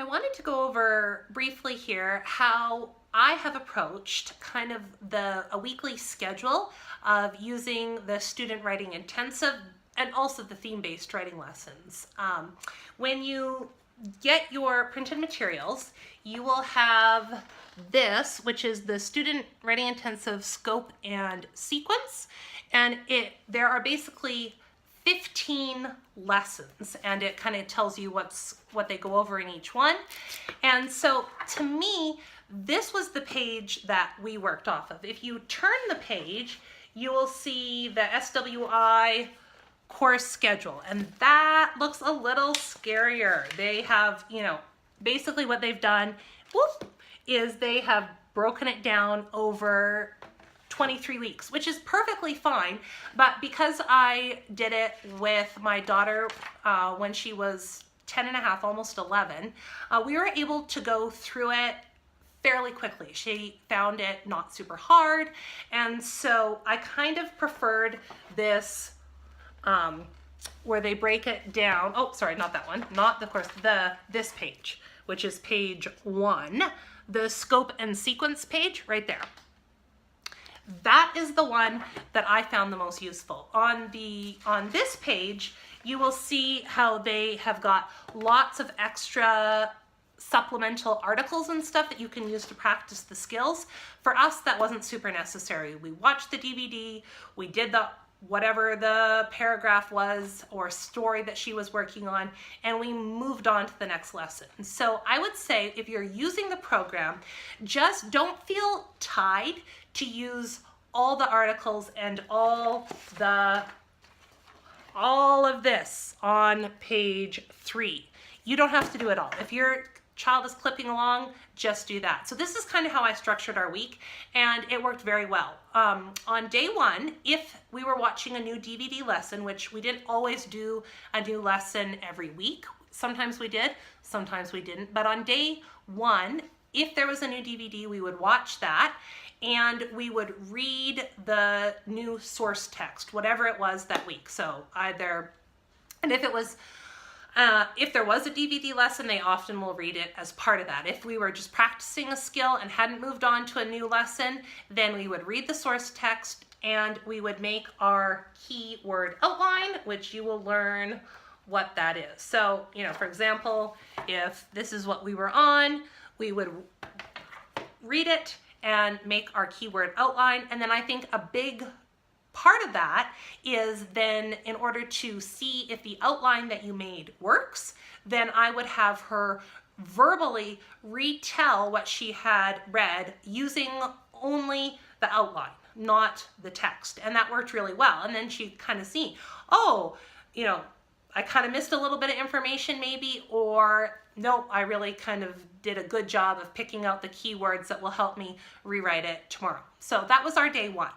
I wanted to go over briefly here how I have approached kind of a weekly schedule of using the student writing intensive and also the theme-based writing lessons. When you get your printed materials, you will have this, which is the student writing intensive scope and sequence, and there are basically 15 lessons, and it kind of tells you what they go over in each one. And so to me, this was the page that we worked off of. If you turn the page, you will see the SWI course schedule, and that looks a little scarier. They have, basically what they've done is they have broken it down over 23 weeks, which is perfectly fine. But because I did it with my daughter when she was 10 and a half, almost 11, we were able to go through it fairly quickly. She found it not super hard. And so I kind of preferred this where they break it down. Oh, sorry, not that one, not the course, this page, which is page 1, the scope and sequence page right there. That is the one that I found the most useful. On this page, you will see how they have got lots of extra supplemental articles and stuff that you can use to practice the skills. For us, that wasn't super necessary. We watched the DVD, we did whatever the paragraph was or story that she was working on, and we moved on to the next lesson. So I would say if you're using the program, just don't feel tied to use all the articles and all of this on page 3. You don't have to do it all. If your child is clipping along, just do that. So this is kind of how I structured our week, and it worked very well. On day 1, if we were watching a new DVD lesson, which we didn't always do a new lesson every week, sometimes we did, sometimes we didn't, but on day 1, if there was a new DVD, we would watch that, and we would read the new source text, whatever it was that week. So and if there was a DVD lesson, they often will read it as part of that. If we were just practicing a skill and hadn't moved on to a new lesson, then we would read the source text and we would make our keyword outline, which you will learn what that is. So, for example, if this is what we were on, we would read it and make our keyword outline. And then I think a big part of that is then, in order to see if the outline that you made works, then I would have her verbally retell what she had read using only the outline, not the text. And that worked really well. And then she'd kind of see, oh, I kind of missed a little bit of information maybe, or no, I really kind of did a good job of picking out the keywords that will help me rewrite it tomorrow. So that was our day 1.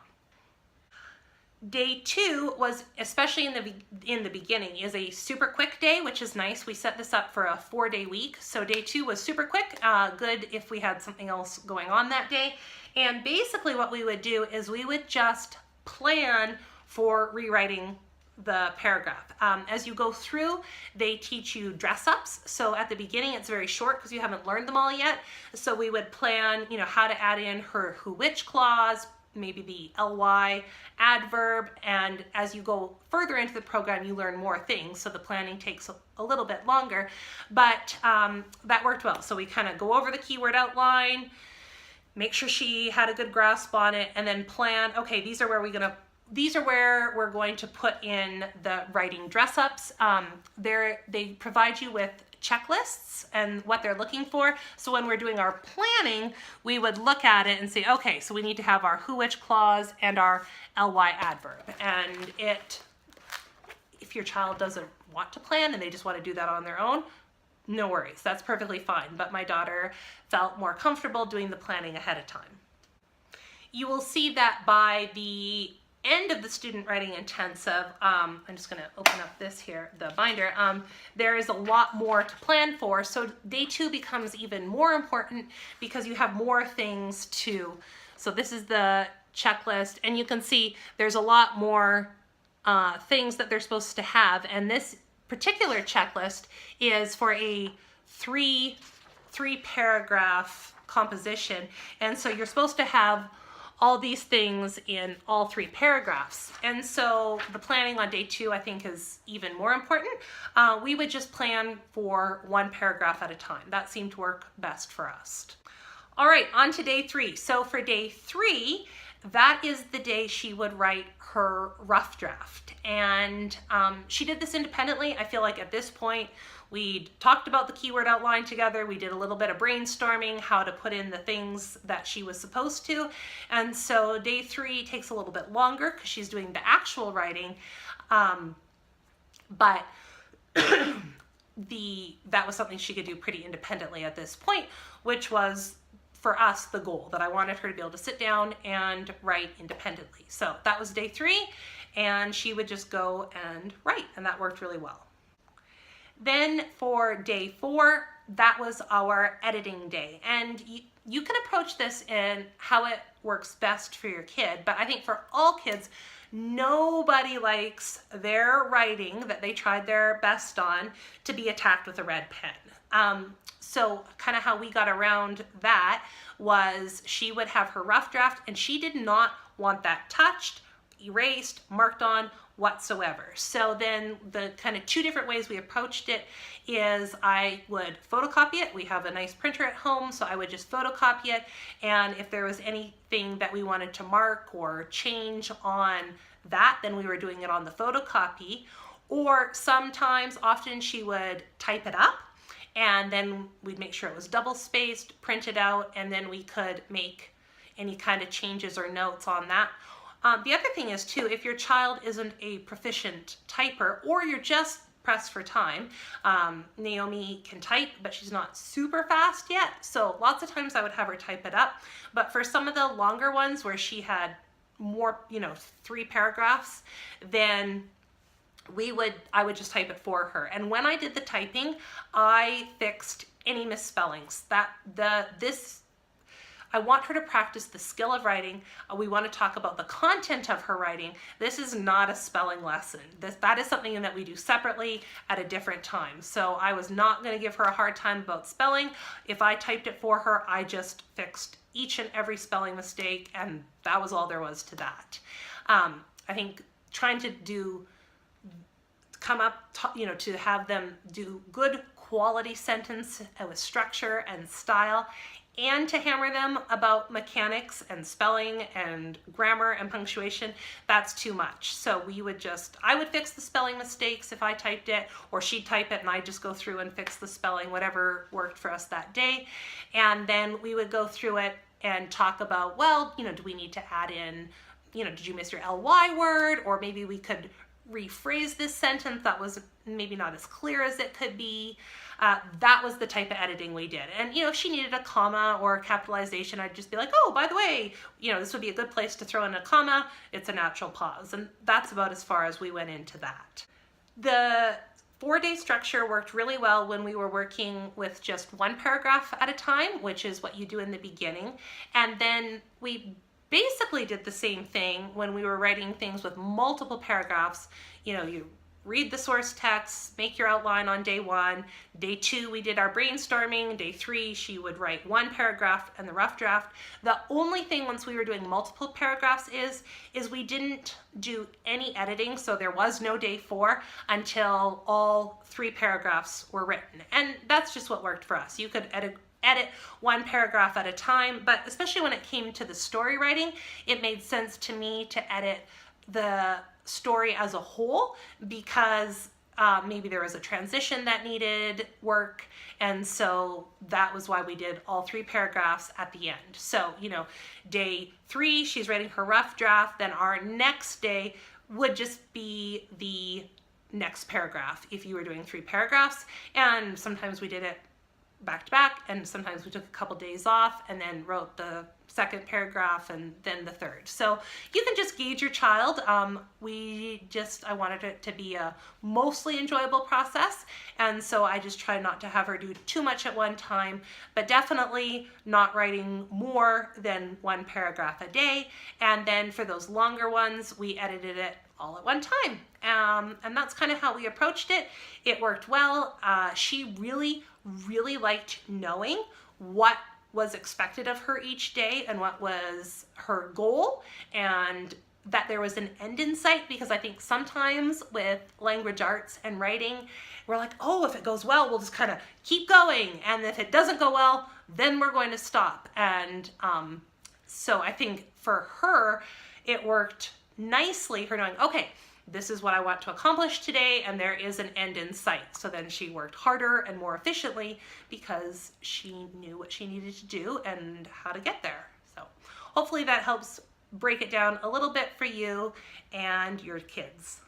Day 2 was, especially in the beginning, is a super quick day, which is nice. We set this up for a 4-day week. So day 2 was super quick, good if we had something else going on that day. And basically what we would do is we would just plan for rewriting the paragraph. As you go through, they teach you dress-ups. So at the beginning, it's very short because you haven't learned them all yet. So we would plan, how to add in her who-which clause, maybe the ly adverb, and as you go further into the program, you learn more things, so the planning takes a little bit longer, but that worked well. So we kind of go over the keyword outline, make sure she had a good grasp on it, and then plan, okay, these are where we're going to put in the writing dress-ups. They provide you with checklists and what they're looking for. So when we're doing our planning, we would look at it and say, okay, so we need to have our who-which clause and our ly adverb. And if your child doesn't want to plan and they just want to do that on their own, no worries, that's perfectly fine. But my daughter felt more comfortable doing the planning ahead of time. You will see that by the end of the student writing intensive, I'm just going to open up this here, the binder, there is a lot more to plan for. So day 2 becomes even more important because you have more things so this is the checklist, and you can see there's a lot more things that they're supposed to have. And this particular checklist is for a three paragraph composition. And so you're supposed to have all these things in all 3 paragraphs. And so the planning on day 2, I think, is even more important. We would just plan for 1 paragraph at a time. That seemed to work best for us. All right, on to day 3. So for day 3, that is the day she would write her rough draft. And she did this independently. I feel like at this point, we talked about the keyword outline together. We did a little bit of brainstorming, how to put in the things that she was supposed to. And so day 3 takes a little bit longer because she's doing the actual writing. But that was something she could do pretty independently at this point, which was, for us, the goal, that I wanted her to be able to sit down and write independently. So that was day 3, and she would just go and write, and that worked really well. Then for day 4, that was our editing day. And you can approach this in how it works best for your kid, but I think for all kids, nobody likes their writing that they tried their best on to be attacked with a red pen. So kind of how we got around that was she would have her rough draft, and she did not want that touched, erased, marked on whatsoever. So then the kind of 2 different ways we approached it is I would photocopy it. We have a nice printer at home, so I would just photocopy it. And if there was anything that we wanted to mark or change on that, then we were doing it on the photocopy. Or sometimes, often, she would type it up, and then we'd make sure it was double spaced, print it out, and then we could make any kind of changes or notes on that. The other thing is too, if your child isn't a proficient typer, or you're just pressed for time, Naomi can type, but she's not super fast yet. So lots of times I would have her type it up. But for some of the longer ones where she had more, 3 paragraphs, then I would just type it for her. And when I did the typing, I fixed any misspellings. I want her to practice the skill of writing. We want to talk about the content of her writing. This is not a spelling lesson. That is something that we do separately at a different time. So I was not going to give her a hard time about spelling. If I typed it for her, I just fixed each and every spelling mistake, and that was all there was to that. I think trying to to have them do good quality sentence with structure and style, and to hammer them about mechanics and spelling and grammar and punctuation, that's too much. So I would fix the spelling mistakes if I typed it, or she'd type it and I'd just go through and fix the spelling, whatever worked for us that day. And then we would go through it and talk about, do we need to add in, did you miss your ly word? Or maybe we could rephrase this sentence that was maybe not as clear as it could be. That was the type of editing we did. And, if she needed a comma or a capitalization, I'd just be like, oh, by the way, this would be a good place to throw in a comma. It's a natural pause. And that's about as far as we went into that. The 4-day structure worked really well when we were working with just 1 paragraph at a time, which is what you do in the beginning. And then we basically did the same thing when we were writing things with multiple paragraphs. You read the source text, make your outline on day 1. Day 2, we did our brainstorming. Day 3, she would write 1 paragraph and the rough draft. The only thing once we were doing multiple paragraphs is we didn't do any editing, so there was no day 4 until all 3 paragraphs were written. And that's just what worked for us. You could edit 1 paragraph at a time, but especially when it came to the story writing, it made sense to me to edit the story as a whole, because maybe there was a transition that needed work, and so that was why we did all 3 paragraphs at the end. So, day 3, she's writing her rough draft, then our next day would just be the next paragraph if you were doing 3 paragraphs, and sometimes we did it back to back, and sometimes we took a couple days off and then wrote the 2nd paragraph and then the 3rd. So you can just gauge your child. I wanted it to be a mostly enjoyable process, and so I just tried not to have her do too much at one time, but definitely not writing more than 1 paragraph a day. And then for those longer ones, we edited it all at one time. And that's kind of how we approached it. It worked well. She really, really liked knowing what was expected of her each day and what was her goal, and that there was an end in sight, because I think sometimes with language arts and writing, we're like, oh, if it goes well, we'll just kind of keep going. And if it doesn't go well, then we're going to stop. And so I think for her, it worked nicely, her knowing, okay, this is what I want to accomplish today, and there is an end in sight. So then she worked harder and more efficiently because she knew what she needed to do and how to get there. So hopefully that helps break it down a little bit for you and your kids.